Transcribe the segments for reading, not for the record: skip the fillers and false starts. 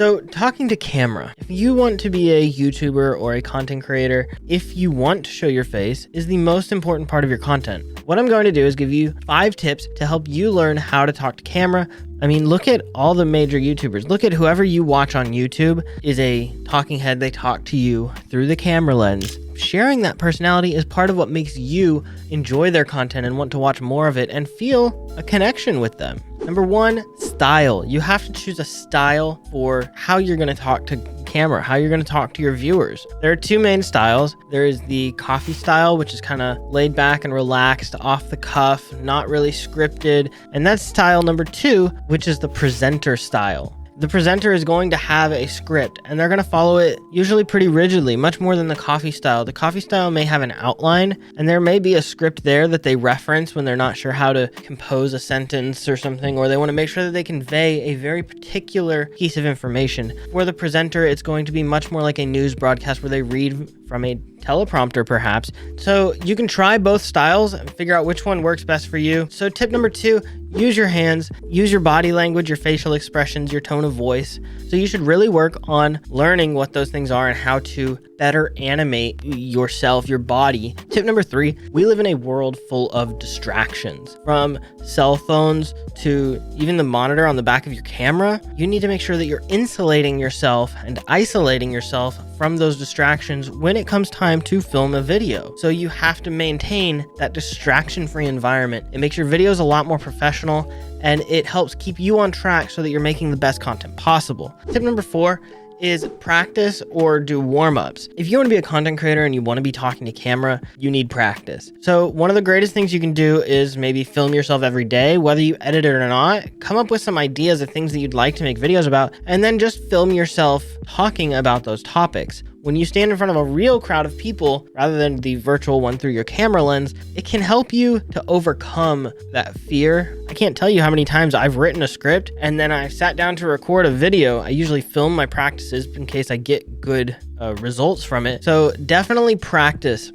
So talking to camera, if you want to be a YouTuber or a content creator, if you want to show your face, is the most important part of your content. What I'm going to do is give you 5 tips to help you learn how to talk to camera. I mean, look at all the major YouTubers. Look at whoever you watch on YouTube is a talking head. They talk to you through the camera lens. Sharing that personality is part of what makes you enjoy their content and want to watch more of it and feel a connection with them. Number 1, style. You have to choose a style for how you're going to talk to camera, how you're going to talk to your viewers. There are 2 main styles. There is the coffee style, which is kind of laid back and relaxed, off the cuff, not really scripted. And that's style number 2, which is the presenter style. The presenter is going to have a script and they're going to follow it usually pretty rigidly, much more than the coffee style. The coffee style may have an outline and there may be a script there that they reference when they're not sure how to compose a sentence or something, or they want to make sure that they convey a very particular piece of information. For the presenter, it's going to be much more like a news broadcast where they read from a teleprompter perhaps. So you can try both styles and figure out which one works best for you. So tip number 2, use your hands, use your body language, your facial expressions, your tone of voice. So you should really work on learning what those things are and how to better animate yourself, your body. Tip number 3, we live in a world full of distractions. From cell phones to even the monitor on the back of your camera, you need to make sure that you're insulating yourself and isolating yourself from those distractions when it comes time to film a video. So you have to maintain that distraction-free environment. It makes your videos a lot more professional and it helps keep you on track so that you're making the best content possible. Tip number 4 is practice or do warm-ups. If you want to be a content creator and you want to be talking to camera, you need practice. So one of the greatest things you can do is maybe film yourself every day, whether you edit it or not. Come up with some ideas of things that you'd like to make videos about, and then just film yourself talking about those topics. When you stand in front of a real crowd of people, rather than the virtual one through your camera lens, it can help you to overcome that fear. I can't tell you how many times I've written a script and then I sat down to record a video. I usually film my practices in case I get good results from it. So definitely practice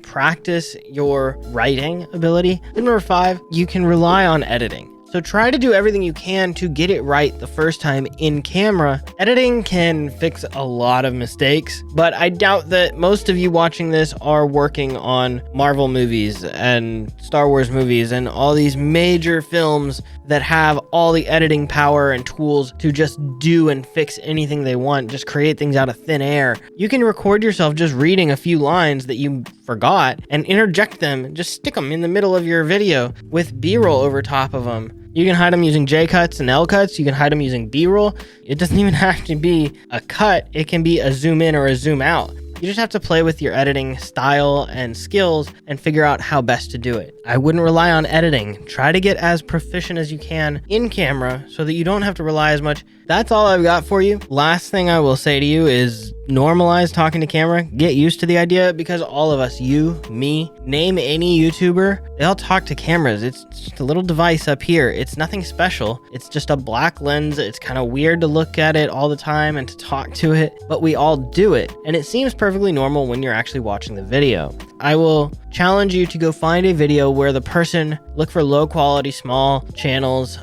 your writing ability. And number 5, you can rely on editing. So try to do everything you can to get it right the first time in camera. Editing can fix a lot of mistakes, but I doubt that most of you watching this are working on Marvel movies and Star Wars movies and all these major films that have all the editing power and tools to just do and fix anything they want, just create things out of thin air. You can record yourself just reading a few lines that you forgot and interject them, just stick them in the middle of your video with B-roll over top of them. You can hide them using J-cuts and L-cuts. You can hide them using B-roll. It doesn't even have to be a cut. It can be a zoom in or a zoom out. You just have to play with your editing style and skills and figure out how best to do it. I wouldn't rely on editing. Try to get as proficient as you can in camera so that you don't have to rely as much. That's all I've got for you. Last thing I will say to you is normalize talking to camera. Get used to the idea, because all of us, you, me, name any YouTuber, they all talk to cameras. It's just a little device up here. It's nothing special. It's just a black lens. It's kind of weird to look at it all the time and to talk to it, but we all do it. And it seems perfectly normal when you're actually watching the video. I will challenge you to go find a video where the person, look for low quality, small channels,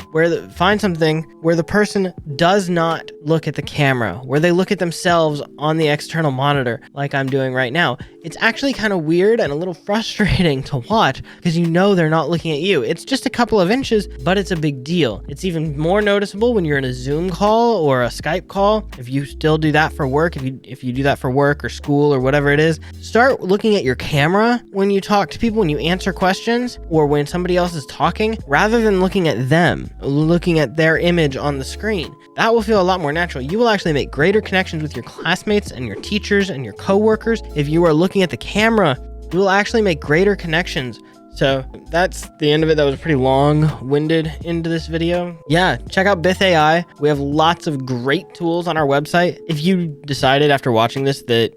find something where the person does not look at the camera, where they look at themselves on the external monitor like I'm doing right now. It's actually kind of weird and a little frustrating to watch because you know they're not looking at you. It's just a couple of inches, but it's a big deal. It's even more noticeable when you're in a Zoom call or a Skype call. If you still do that for work, if you do that for work or school or whatever it is, start looking at your camera when you talk to people, when you answer questions, or when somebody else is talking, rather than looking at them, looking at their image on the screen. That will feel a lot more natural. You will actually make greater connections with your classmates and your teachers and your coworkers. If you are looking at the camera, you will actually make greater connections. So that's the end of it. That was pretty long-winded into this video. Yeah, check out Bith.ai. We have lots of great tools on our website. If you decided after watching this that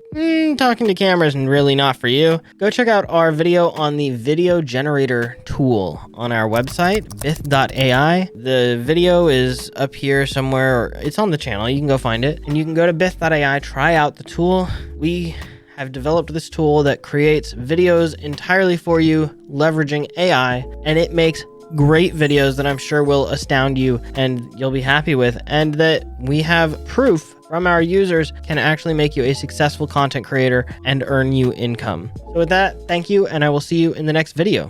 talking to cameras is really not for you, go check out our video on the video generator tool on our website, Bith.ai. The video is up here somewhere, or it's on the channel. You can go find it, and you can go to Bith.ai, try out the tool. We have developed this tool that creates videos entirely for you, leveraging AI, and it makes great videos that I'm sure will astound you and you'll be happy with, and that we have proof from our users can actually make you a successful content creator and earn you income. So with that, thank you, and I will see you in the next video.